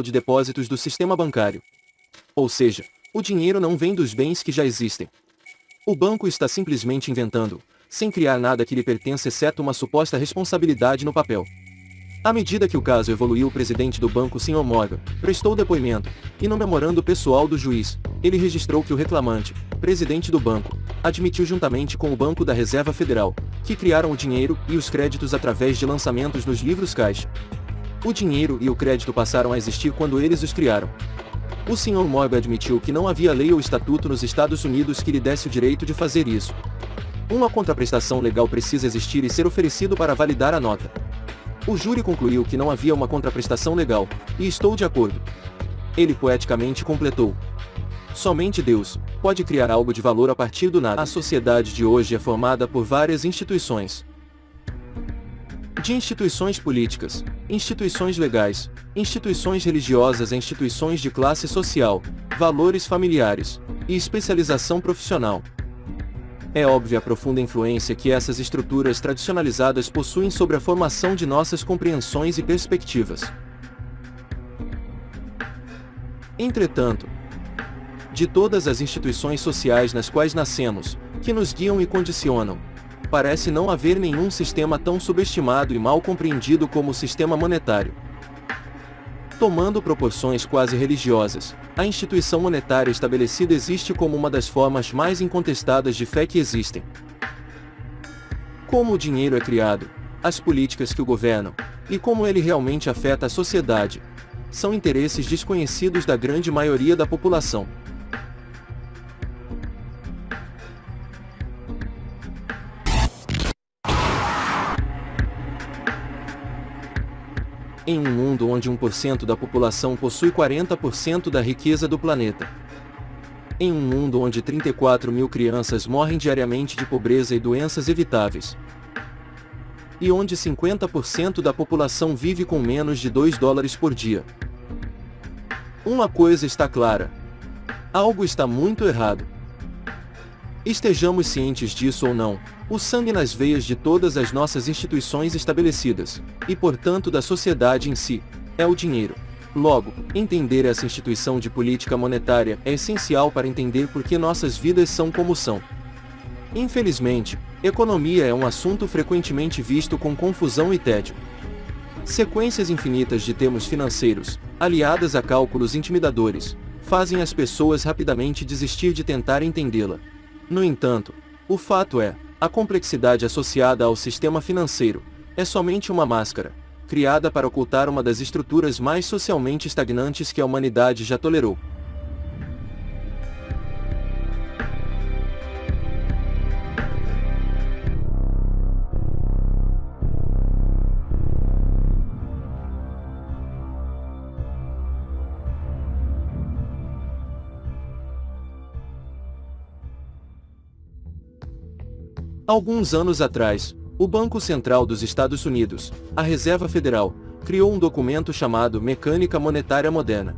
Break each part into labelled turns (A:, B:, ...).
A: de depósitos do sistema bancário. Ou seja, o dinheiro não vem dos bens que já existem. O banco está simplesmente inventando, sem criar nada que lhe pertence exceto uma suposta responsabilidade no papel. À medida que o caso evoluiu, o presidente do banco, Sr. Morgan, prestou depoimento, e no memorando pessoal do juiz, ele registrou que o reclamante, presidente do banco, admitiu juntamente com o Banco da Reserva Federal, que criaram o dinheiro e os créditos através de lançamentos nos livros caixa. O dinheiro e o crédito passaram a existir quando eles os criaram. O Sr. Morgan admitiu que não havia lei ou estatuto nos Estados Unidos que lhe desse o direito de fazer isso. Uma contraprestação legal precisa existir e ser oferecido para validar a nota. O júri concluiu que não havia uma contraprestação legal, e estou de acordo. Ele poeticamente completou: somente Deus pode criar algo de valor a partir do nada. A sociedade de hoje é formada por várias instituições. De instituições políticas, instituições legais, instituições religiosas a instituições de classe social, valores familiares e especialização profissional. É óbvia a profunda influência que essas estruturas tradicionalizadas possuem sobre a formação de nossas compreensões e perspectivas. Entretanto, de todas as instituições sociais nas quais nascemos, que nos guiam e condicionam, parece não haver nenhum sistema tão subestimado e mal compreendido como o sistema monetário. Tomando proporções quase religiosas, a instituição monetária estabelecida existe como uma das formas mais incontestadas de fé que existem. Como o dinheiro é criado, as políticas que o governam, e como ele realmente afeta a sociedade, são interesses desconhecidos da grande maioria da população. Em um mundo onde 1% da população possui 40% da riqueza do planeta. Em um mundo onde 34 mil crianças morrem diariamente de pobreza e doenças evitáveis. E onde 50% da população vive com menos de $2 por dia. Uma coisa está clara: algo está muito errado. Estejamos cientes disso ou não, o sangue nas veias de todas as nossas instituições estabelecidas, e portanto da sociedade em si, é o dinheiro. Logo, entender essa instituição de política monetária é essencial para entender por que nossas vidas são como são. Infelizmente, economia é um assunto frequentemente visto com confusão e tédio. Sequências infinitas de termos financeiros, aliadas a cálculos intimidadores, fazem as pessoas rapidamente desistir de tentar entendê-la. No entanto, o fato é, a complexidade associada ao sistema financeiro é somente uma máscara, criada para ocultar uma das estruturas mais socialmente estagnantes que a humanidade já tolerou. Alguns anos atrás, o Banco Central dos Estados Unidos, a Reserva Federal, criou um documento chamado Mecânica Monetária Moderna.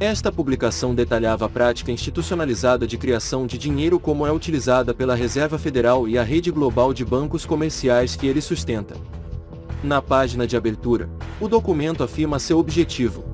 A: Esta publicação detalhava a prática institucionalizada de criação de dinheiro como é utilizada pela Reserva Federal e a rede global de bancos comerciais que ele sustenta. Na página de abertura, o documento afirma seu objetivo.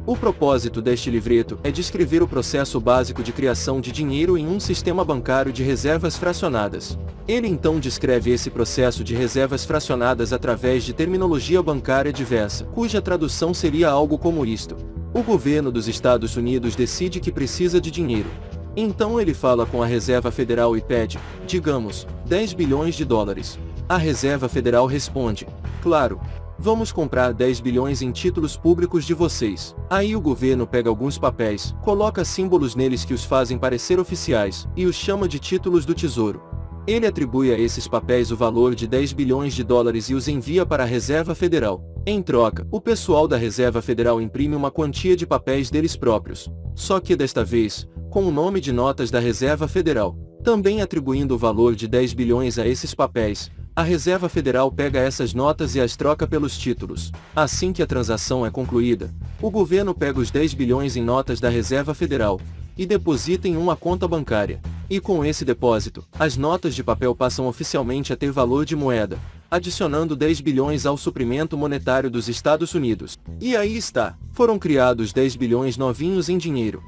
A: O propósito deste livreto é descrever o processo básico de criação de dinheiro em um sistema bancário de reservas fracionadas. Ele então descreve esse processo de reservas fracionadas através de terminologia bancária diversa, cuja tradução seria algo como isto: o governo dos Estados Unidos decide que precisa de dinheiro. Então ele fala com a Reserva Federal e pede, digamos, $10 bilhões. A Reserva Federal responde: claro. Vamos comprar 10 bilhões em títulos públicos de vocês. Aí o governo pega alguns papéis, coloca símbolos neles que os fazem parecer oficiais, e os chama de títulos do Tesouro. Ele atribui a esses papéis o valor de $10 bilhões e os envia para a Reserva Federal. Em troca, o pessoal da Reserva Federal imprime uma quantia de papéis deles próprios. Só que desta vez, com o nome de notas da Reserva Federal. Também atribuindo o valor de 10 bilhões a esses papéis, a Reserva Federal pega essas notas e as troca pelos títulos. Assim que a transação é concluída, o governo pega os 10 bilhões em notas da Reserva Federal e deposita em uma conta bancária. E com esse depósito, as notas de papel passam oficialmente a ter valor de moeda, adicionando 10 bilhões ao suprimento monetário dos Estados Unidos. E aí está, foram criados 10 bilhões novinhos em dinheiro.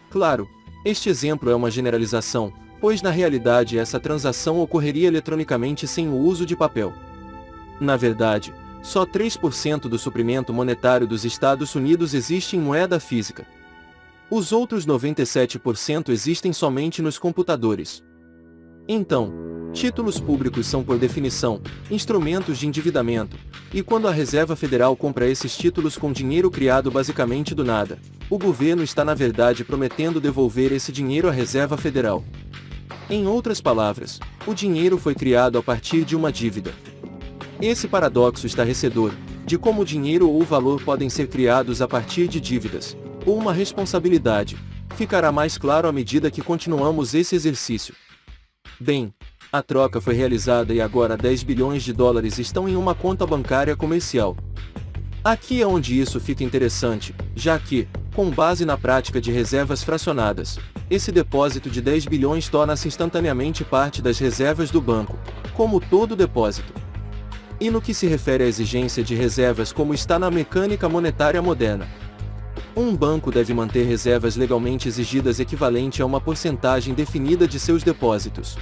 A: Claro, este exemplo é uma generalização, pois na realidade essa transação ocorreria eletronicamente sem o uso de papel. Na verdade, só 3% do suprimento monetário dos Estados Unidos existe em moeda física. Os outros 97% existem somente nos computadores. Então, títulos públicos são por definição, instrumentos de endividamento, e quando a Reserva Federal compra esses títulos com dinheiro criado basicamente do nada, o governo está na verdade prometendo devolver esse dinheiro à Reserva Federal. Em outras palavras, o dinheiro foi criado a partir de uma dívida. Esse paradoxo estarrecedor, de como o dinheiro ou o valor podem ser criados a partir de dívidas, ou uma responsabilidade, ficará mais claro à medida que continuamos esse exercício. Bem, a troca foi realizada e agora 10 bilhões de dólares estão em uma conta bancária comercial. Aqui é onde isso fica interessante, já que, com base na prática de reservas fracionadas, esse depósito de 10 bilhões torna-se instantaneamente parte das reservas do banco, como todo depósito. E no que se refere à exigência de reservas como está na mecânica monetária moderna, um banco deve manter reservas legalmente exigidas equivalente a uma porcentagem definida de seus depósitos.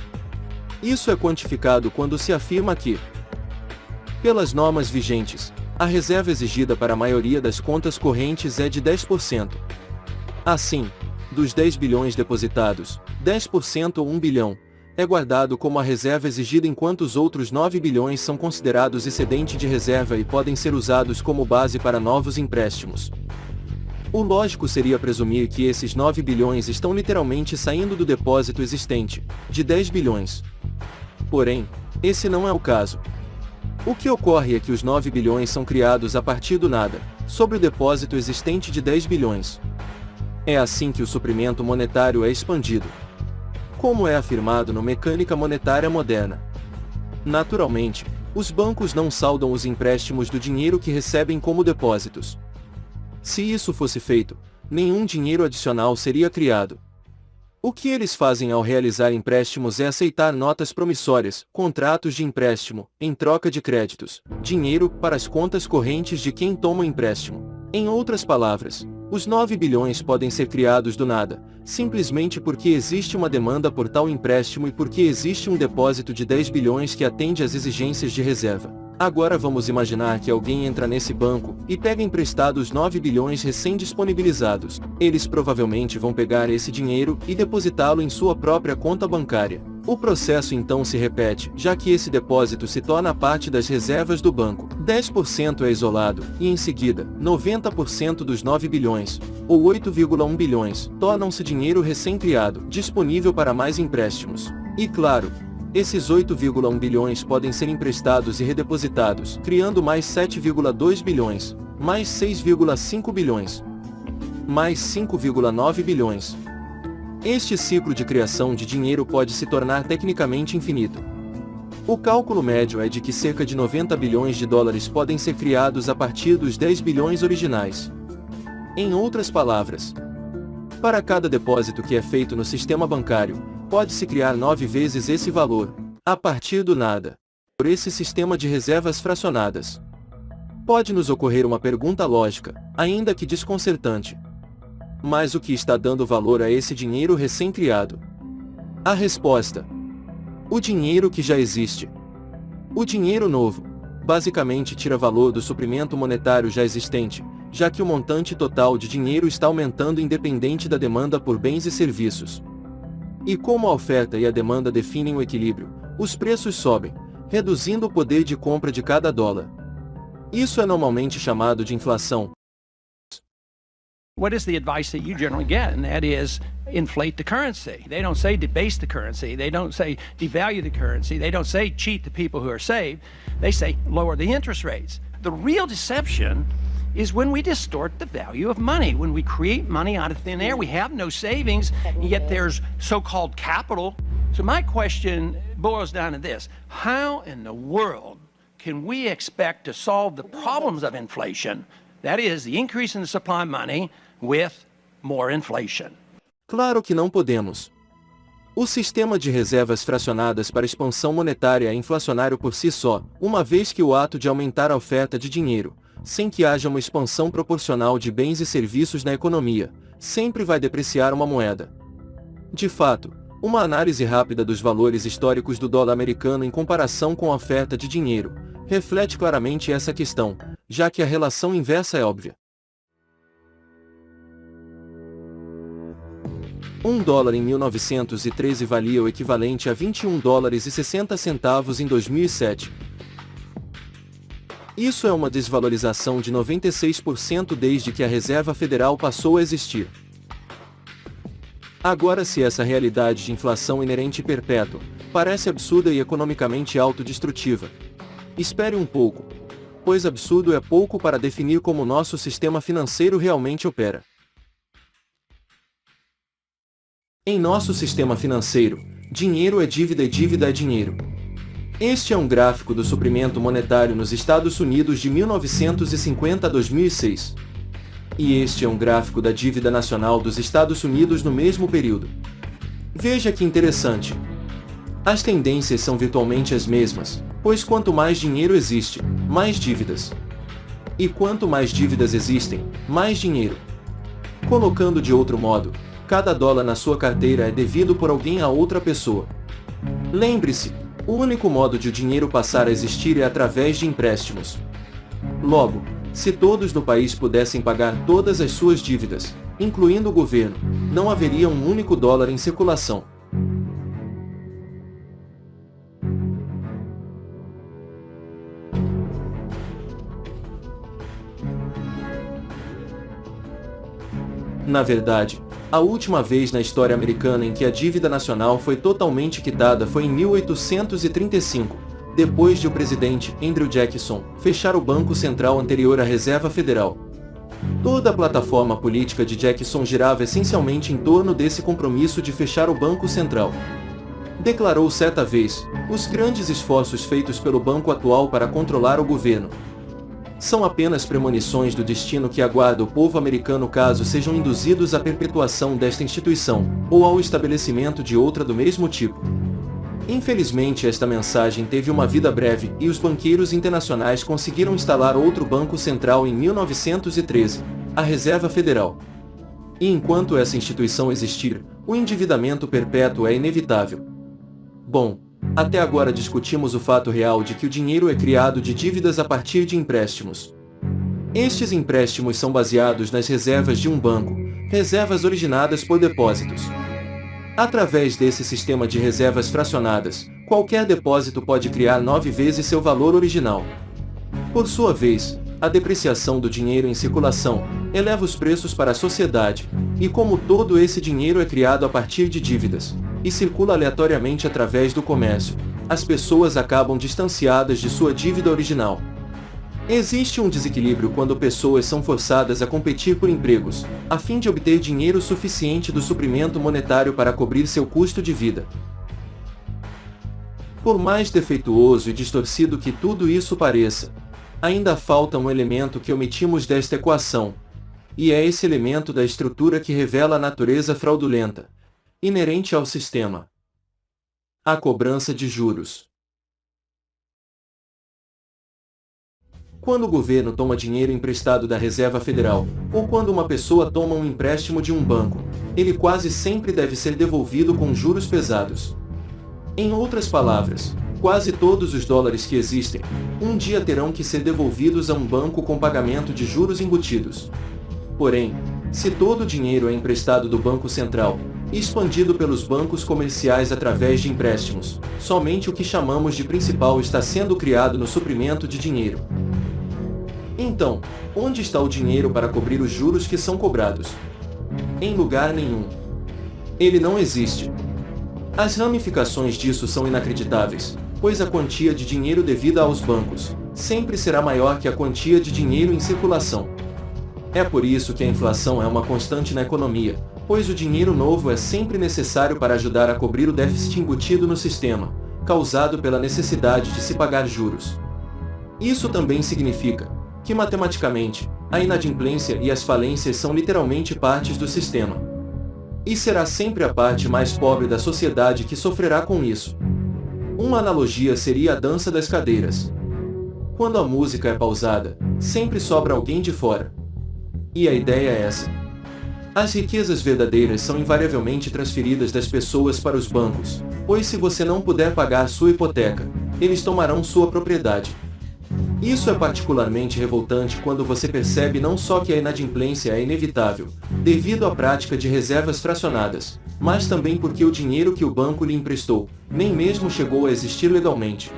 A: Isso é quantificado quando se afirma que, pelas normas vigentes, a reserva exigida para a maioria das contas correntes é de 10%. Assim, dos 10 bilhões depositados, 10% ou 1 bilhão, é guardado como a reserva exigida enquanto os outros 9 bilhões são considerados excedente de reserva e podem ser usados como base para novos empréstimos. O lógico seria presumir que esses 9 bilhões estão literalmente saindo do depósito existente, de 10 bilhões. Porém, esse não é o caso. O que ocorre é que os 9 bilhões são criados a partir do nada, sobre o depósito existente de 10 bilhões. É assim que o suprimento monetário é expandido. Como é afirmado no Mecânica Monetária Moderna. Naturalmente, os bancos não saldam os empréstimos do dinheiro que recebem como depósitos. Se isso fosse feito, nenhum dinheiro adicional seria criado. O que eles fazem ao realizar empréstimos é aceitar notas promissórias, contratos de empréstimo, em troca de créditos, dinheiro para as contas correntes de quem toma o empréstimo. Em outras palavras, os 9 bilhões podem ser criados do nada, simplesmente porque existe uma demanda por tal empréstimo e porque existe um depósito de 10 bilhões que atende às exigências de reserva. Agora vamos imaginar que alguém entra nesse banco e pega emprestado os 9 bilhões recém-disponibilizados. Eles provavelmente vão pegar esse dinheiro e depositá-lo em sua própria conta bancária. O processo então se repete, já que esse depósito se torna parte das reservas do banco. 10% é isolado, e em seguida, 90% dos 9 bilhões, ou 8,1 bilhões, tornam-se dinheiro recém-criado, disponível para mais empréstimos. E claro, esses 8,1 bilhões podem ser emprestados e redepositados, criando mais 7,2 bilhões, mais 6,5 bilhões, mais 5,9 bilhões. Este ciclo de criação de dinheiro pode se tornar tecnicamente infinito. O cálculo médio é de que cerca de 90 bilhões de dólares podem ser criados a partir dos 10 bilhões originais. Em outras palavras, para cada depósito que é feito no sistema bancário, pode-se criar 9 vezes esse valor, a partir do nada, por esse sistema de reservas fracionadas. Pode nos ocorrer uma pergunta lógica, ainda que desconcertante. Mas o que está dando valor a esse dinheiro recém-criado? A resposta: o dinheiro que já existe. O dinheiro novo, basicamente tira valor do suprimento monetário já existente, já que o montante total de dinheiro está aumentando independente da demanda por bens e serviços. E como a oferta e a demanda definem o equilíbrio, os preços sobem, reduzindo o poder de compra de cada dólar. Isso é normalmente chamado de inflação.
B: What is the advice that you generally get? And that is inflate the currency. They don't say debase the currency. They don't say devalue the currency. They don't say cheat the people who are saved. They say lower the interest rates. The real deception is when we distort the value of money, when we create money out of thin air. We have no savings, and yet there's so-called capital. So my question boils down to this: how in the world can we expect to solve the problems of inflation, that is, the increase in the supply of money, with more inflation?
A: Claro que não podemos. O sistema de reservas fracionadas para expansão monetária é inflacionário por si só, uma vez que o ato de aumentar a oferta de dinheiro, sem que haja uma expansão proporcional de bens e serviços na economia, sempre vai depreciar uma moeda. De fato, uma análise rápida dos valores históricos do dólar americano em comparação com a oferta de dinheiro, reflete claramente essa questão, já que a relação inversa é óbvia. $1 em 1913 valia o equivalente a $21,60 em 2007. Isso é uma desvalorização de 96% desde que a Reserva Federal passou a existir. Agora, se essa realidade de inflação inerente e perpétua parece absurda e economicamente autodestrutiva, espere um pouco, pois absurdo é pouco para definir como nosso sistema financeiro realmente opera. Em nosso sistema financeiro, dinheiro é dívida e dívida é dinheiro. Este é um gráfico do suprimento monetário nos Estados Unidos de 1950 a 2006. E este é um gráfico da dívida nacional dos Estados Unidos no mesmo período. Veja que interessante. As tendências são virtualmente as mesmas, pois quanto mais dinheiro existe, mais dívidas. E quanto mais dívidas existem, mais dinheiro. Colocando de outro modo, cada dólar na sua carteira é devido por alguém a outra pessoa. Lembre-se, o único modo de o dinheiro passar a existir é através de empréstimos. Logo, se todos no país pudessem pagar todas as suas dívidas, incluindo o governo, não haveria um único dólar em circulação. Na verdade, a última vez na história americana em que a dívida nacional foi totalmente quitada foi em 1835, depois de o presidente Andrew Jackson fechar o Banco Central anterior à Reserva Federal. Toda a plataforma política de Jackson girava essencialmente em torno desse compromisso de fechar o Banco Central. Declarou certa vez, os grandes esforços feitos pelo banco atual para controlar o governo são apenas premonições do destino que aguarda o povo americano caso sejam induzidos à perpetuação desta instituição, ou ao estabelecimento de outra do mesmo tipo. Infelizmente, esta mensagem teve uma vida breve e os banqueiros internacionais conseguiram instalar outro banco central em 1913, a Reserva Federal. E enquanto essa instituição existir, o endividamento perpétuo é inevitável. Bom, até agora discutimos o fato real de que o dinheiro é criado de dívidas a partir de empréstimos. Estes empréstimos são baseados nas reservas de um banco, reservas originadas por depósitos. Através desse sistema de reservas fracionadas, qualquer depósito pode criar 9 vezes seu valor original. Por sua vez, a depreciação do dinheiro em circulação eleva os preços para a sociedade, e como todo esse dinheiro é criado a partir de dívidas, e circula aleatoriamente através do comércio, as pessoas acabam distanciadas de sua dívida original. Existe um desequilíbrio quando pessoas são forçadas a competir por empregos, a fim de obter dinheiro suficiente do suprimento monetário para cobrir seu custo de vida. Por mais defeituoso e distorcido que tudo isso pareça, ainda falta um elemento que omitimos desta equação, e é esse elemento da estrutura que revela a natureza fraudulenta inerente ao sistema: a cobrança de juros. Quando o governo toma dinheiro emprestado da Reserva Federal, ou quando uma pessoa toma um empréstimo de um banco, ele quase sempre deve ser devolvido com juros pesados. Em outras palavras, quase todos os dólares que existem, um dia terão que ser devolvidos a um banco com pagamento de juros embutidos. Porém, se todo o dinheiro é emprestado do Banco Central, e expandido pelos bancos comerciais através de empréstimos, somente o que chamamos de principal está sendo criado no suprimento de dinheiro. Então, onde está o dinheiro para cobrir os juros que são cobrados? Em lugar nenhum. Ele não existe. As ramificações disso são inacreditáveis, pois a quantia de dinheiro devida aos bancos sempre será maior que a quantia de dinheiro em circulação. É por isso que a inflação é uma constante na economia, pois o dinheiro novo é sempre necessário para ajudar a cobrir o déficit embutido no sistema, causado pela necessidade de se pagar juros. Isso também significa que, matematicamente, a inadimplência e as falências são literalmente partes do sistema. E será sempre a parte mais pobre da sociedade que sofrerá com isso. Uma analogia seria a dança das cadeiras. Quando a música é pausada, sempre sobra alguém de fora. E a ideia é essa. As riquezas verdadeiras são invariavelmente transferidas das pessoas para os bancos, pois se você não puder pagar sua hipoteca, eles tomarão sua propriedade. Isso é particularmente revoltante quando você percebe não só que a inadimplência é inevitável, devido à prática de reservas fracionadas, mas também porque o dinheiro que o banco lhe emprestou, nem mesmo chegou a existir legalmente.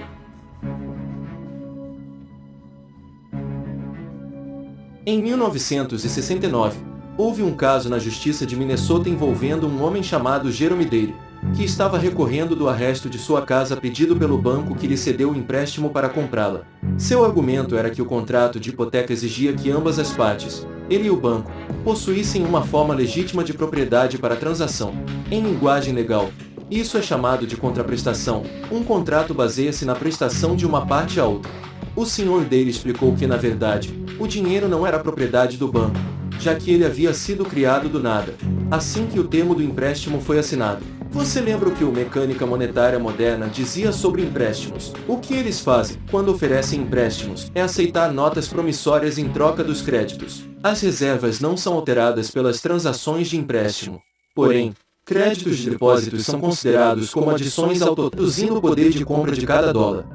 A: Em 1969, houve um caso na Justiça de Minnesota envolvendo um homem chamado Jerome Dale, que estava recorrendo do arresto de sua casa pedido pelo banco que lhe cedeu o empréstimo para comprá-la. Seu argumento era que o contrato de hipoteca exigia que ambas as partes, ele e o banco, possuíssem uma forma legítima de propriedade para a transação. Em linguagem legal, isso é chamado de contraprestação. Um contrato baseia-se na prestação de uma parte à outra. O Sr. Dale explicou que, na verdade, o dinheiro não era propriedade do banco, já que ele havia sido criado do nada, assim que o termo do empréstimo foi assinado. Você lembra o que o Mecânica Monetária Moderna dizia sobre empréstimos? O que eles fazem, quando oferecem empréstimos, é aceitar notas promissórias em troca dos créditos. As reservas não são alteradas pelas transações de empréstimo. Porém, créditos de depósitos são considerados como adições ao total, reduzindo o poder de compra de cada dólar.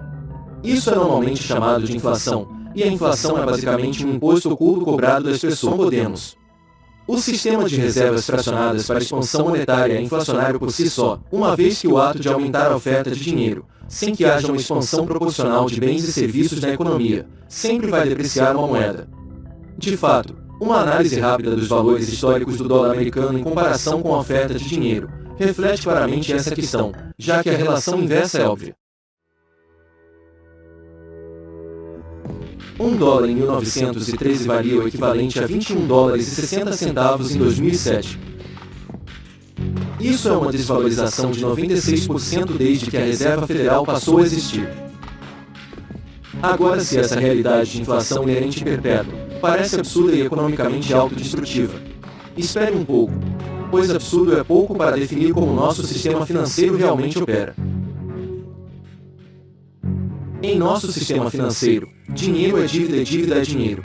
A: Isso é normalmente chamado de inflação, e a inflação é basicamente um imposto oculto cobrado das pessoas. Podemos. O sistema de reservas fracionadas para expansão monetária é inflacionário por si só, uma vez que o ato de aumentar a oferta de dinheiro, sem que haja uma expansão proporcional de bens e serviços na economia, sempre vai depreciar uma moeda. De fato, uma análise rápida dos valores históricos do dólar americano em comparação com a oferta de dinheiro reflete claramente essa questão, já que a relação inversa é óbvia. $1 em 1913 valia o equivalente a $21,60 em 2007. Isso é uma desvalorização de 96% desde que a Reserva Federal passou a existir. Agora, se essa realidade de inflação inerente e perpétua parece absurda e economicamente autodestrutiva, espere um pouco, pois absurdo é pouco para definir como nosso sistema financeiro realmente opera. Em nosso sistema financeiro, dinheiro é dívida e dívida é dinheiro.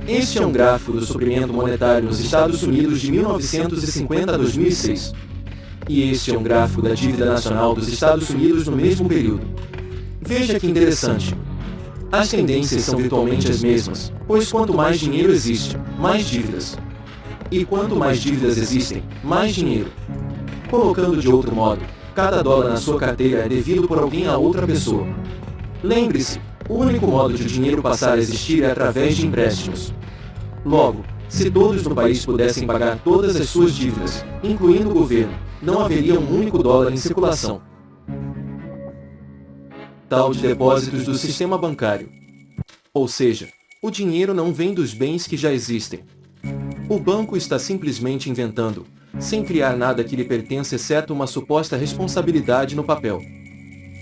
A: Este é um gráfico do suprimento monetário nos Estados Unidos de 1950 a 2006. E este é um gráfico da dívida nacional dos Estados Unidos no mesmo período. Veja que interessante. As tendências são virtualmente as mesmas, pois quanto mais dinheiro existe, mais dívidas. E quanto mais dívidas existem, mais dinheiro. Colocando de outro modo, cada dólar na sua carteira é devido por alguém a outra pessoa. Lembre-se, o único modo de o dinheiro passar a existir é através de empréstimos. Logo, se todos no país pudessem pagar todas as suas dívidas, incluindo o governo, não haveria um único dólar em circulação. Tal de depósitos do sistema bancário. Ou seja, o dinheiro não vem dos bens que já existem. O banco está simplesmente inventando, sem criar nada que lhe pertença exceto uma suposta responsabilidade no papel.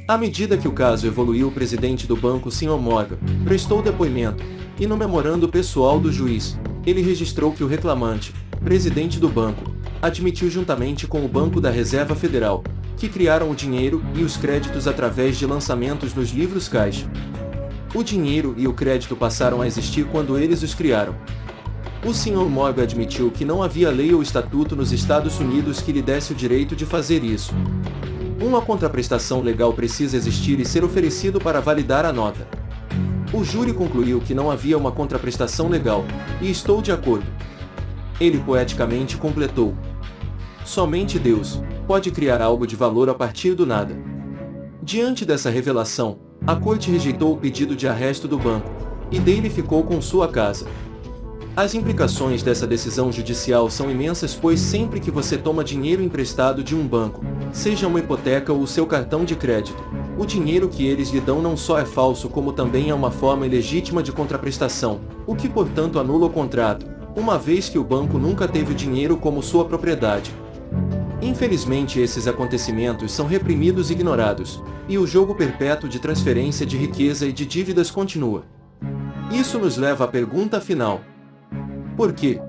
A: À medida que o caso evoluiu, o presidente do banco, Sr. Morgan, prestou depoimento, e no memorando pessoal do juiz, ele registrou que o reclamante, presidente do banco, admitiu juntamente com o Banco da Reserva Federal, que criaram o dinheiro e os créditos através de lançamentos nos livros caixa. O dinheiro e o crédito passaram a existir quando eles os criaram. O Sr. Morgan admitiu que não havia lei ou estatuto nos Estados Unidos que lhe desse o direito de fazer isso. Uma contraprestação legal precisa existir e ser oferecido para validar a nota. O júri concluiu que não havia uma contraprestação legal, e estou de acordo. Ele poeticamente completou: somente Deus pode criar algo de valor a partir do nada. Diante dessa revelação, a corte rejeitou o pedido de arresto do banco, e Dale ficou com sua casa. As implicações dessa decisão judicial são imensas, pois sempre que você toma dinheiro emprestado de um banco, seja uma hipoteca ou o seu cartão de crédito, o dinheiro que eles lhe dão não só é falso, como também é uma forma ilegítima de contraprestação, o que portanto anula o contrato, uma vez que o banco nunca teve o dinheiro como sua propriedade. Infelizmente, esses acontecimentos são reprimidos e ignorados, e o jogo perpétuo de transferência de riqueza e de dívidas continua. Isso nos leva à pergunta final: por quê?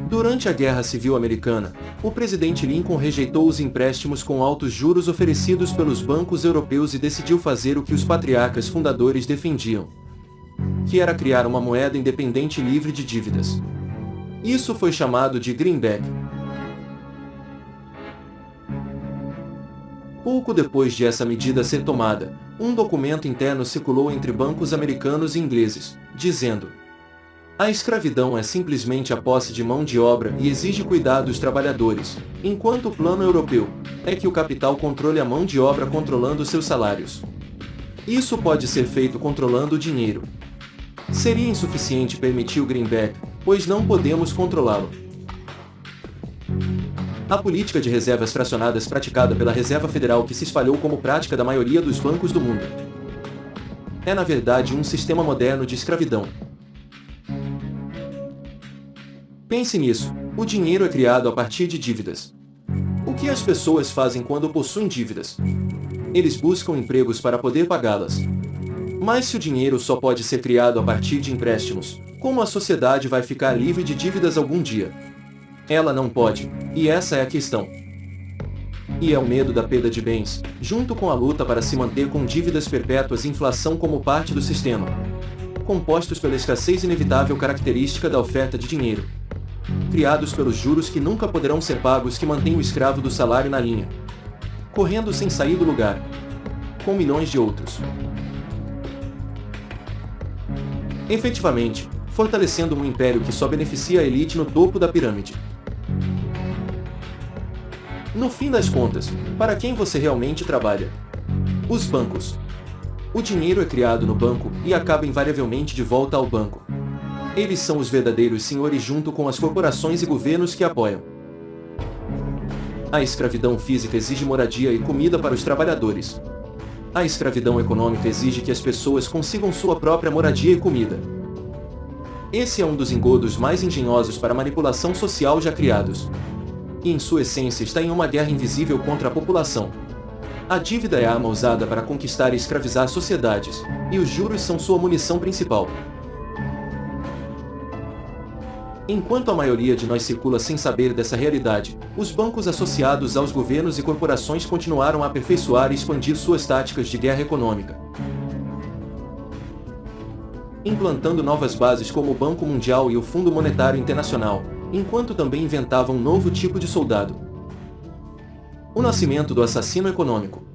A: Durante a Guerra Civil Americana, o presidente Lincoln rejeitou os empréstimos com altos juros oferecidos pelos bancos europeus e decidiu fazer o que os patriarcas fundadores defendiam, que era criar uma moeda independente livre de dívidas. Isso foi chamado de Greenback. Pouco depois de essa medida ser tomada, um documento interno circulou entre bancos americanos e ingleses, dizendo: a escravidão é simplesmente a posse de mão de obra e exige cuidar dos trabalhadores, enquanto o plano europeu é que o capital controle a mão de obra controlando seus salários. Isso pode ser feito controlando o dinheiro. Seria insuficiente permitir o greenback, pois não podemos controlá-lo. A política de reservas fracionadas praticada pela Reserva Federal, que se espalhou como prática da maioria dos bancos do mundo, é na verdade um sistema moderno de escravidão. Pense nisso, o dinheiro é criado a partir de dívidas. O que as pessoas fazem quando possuem dívidas? Eles buscam empregos para poder pagá-las. Mas se o dinheiro só pode ser criado a partir de empréstimos, como a sociedade vai ficar livre de dívidas algum dia? Ela não pode, e essa é a questão. E é o medo da perda de bens, junto com a luta para se manter com dívidas perpétuas e inflação como parte do sistema, compostos pela escassez inevitável característica da oferta de dinheiro, criados pelos juros que nunca poderão ser pagos, que mantêm o escravo do salário na linha, correndo sem sair do lugar, com milhões de outros. Efetivamente, fortalecendo um império que só beneficia a elite no topo da pirâmide. No fim das contas, para quem você realmente trabalha? Os bancos. O dinheiro é criado no banco e acaba invariavelmente de volta ao banco. Eles são os verdadeiros senhores junto com as corporações e governos que apoiam. A escravidão física exige moradia e comida para os trabalhadores. A escravidão econômica exige que as pessoas consigam sua própria moradia e comida. Esse é um dos engodos mais engenhosos para a manipulação social já criados. E em sua essência está em uma guerra invisível contra a população. A dívida é a arma usada para conquistar e escravizar sociedades, e os juros são sua munição principal. Enquanto a maioria de nós circula sem saber dessa realidade, os bancos associados aos governos e corporações continuaram a aperfeiçoar e expandir suas táticas de guerra econômica, implantando novas bases como o Banco Mundial e o Fundo Monetário Internacional, enquanto também inventavam um novo tipo de soldado: o nascimento do assassino econômico.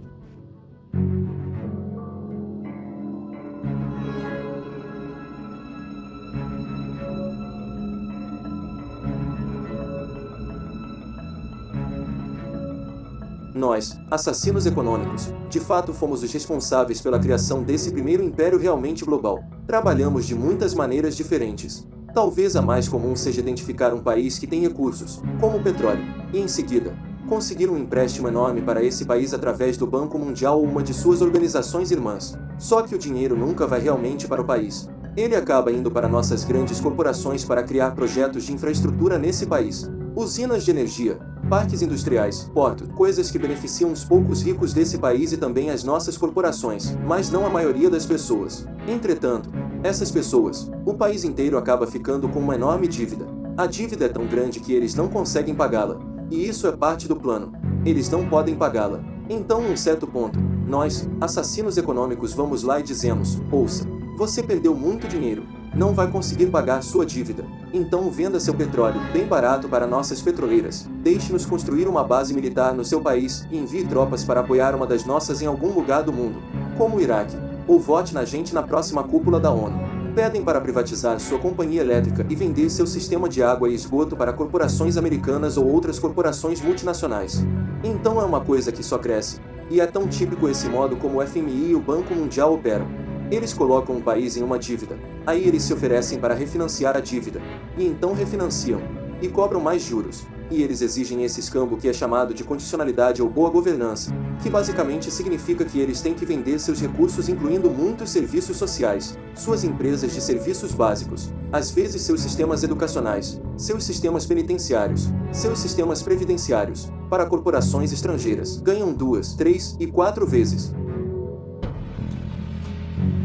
A: Nós, assassinos econômicos, de fato fomos os responsáveis pela criação desse primeiro império realmente global. Trabalhamos de muitas maneiras diferentes. Talvez a mais comum seja identificar um país que tem recursos, como o petróleo, e em seguida, conseguir um empréstimo enorme para esse país através do Banco Mundial ou uma de suas organizações irmãs. Só que o dinheiro nunca vai realmente para o país. Ele acaba indo para nossas grandes corporações para criar projetos de infraestrutura nesse país. Usinas de energia, parques industriais, portos, coisas que beneficiam os poucos ricos desse país e também as nossas corporações, mas não a maioria das pessoas. Entretanto, essas pessoas, o país inteiro acaba ficando com uma enorme dívida. A dívida é tão grande que eles não conseguem pagá-la. E isso é parte do plano. Eles não podem pagá-la. Então, em um certo ponto, nós, assassinos econômicos, vamos lá e dizemos: ouça, você perdeu muito dinheiro, não vai conseguir pagar sua dívida. Então venda seu petróleo bem barato para nossas petroleiras, deixe-nos construir uma base militar no seu país e envie tropas para apoiar uma das nossas em algum lugar do mundo, como o Iraque, ou vote na gente na próxima cúpula da ONU. Pedem para privatizar sua companhia elétrica e vender seu sistema de água e esgoto para corporações americanas ou outras corporações multinacionais. Então é uma coisa que só cresce, e é tão típico esse modo como o FMI e o Banco Mundial operam. Eles colocam um país em uma dívida, aí eles se oferecem para refinanciar a dívida, e então refinanciam, e cobram mais juros, e eles exigem esse escambo que é chamado de condicionalidade ou boa governança, que basicamente significa que eles têm que vender seus recursos, incluindo muitos serviços sociais, suas empresas de serviços básicos, às vezes seus sistemas educacionais, seus sistemas penitenciários, seus sistemas previdenciários, para corporações estrangeiras. Ganham 2, 3 e 4 vezes.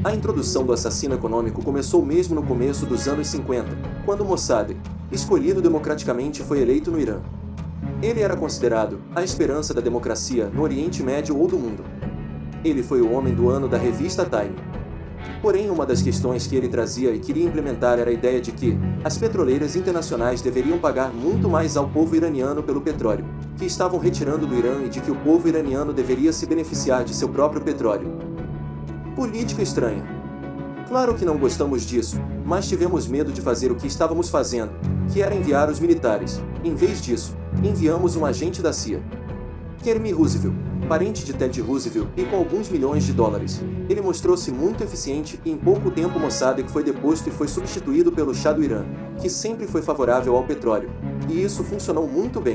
A: A introdução do assassino econômico começou mesmo no começo dos anos 50, quando Mossadegh, escolhido democraticamente, foi eleito no Irã. Ele era considerado a esperança da democracia no Oriente Médio ou do mundo. Ele foi o homem do ano da revista Time. Porém, uma das questões que ele trazia e queria implementar era a ideia de que as petroleiras internacionais deveriam pagar muito mais ao povo iraniano pelo petróleo que estavam retirando do Irã e de que o povo iraniano deveria se beneficiar de seu próprio petróleo. Política estranha. Claro que não gostamos disso, mas tivemos medo de fazer o que estávamos fazendo, que era enviar os militares. Em vez disso, enviamos um agente da CIA. Kermit Roosevelt, parente de Ted Roosevelt e com alguns milhões de dólares. Ele mostrou-se muito eficiente e em pouco tempo Mossadegh foi deposto e foi substituído pelo Shah do Irã, que sempre foi favorável ao petróleo. E isso funcionou muito bem.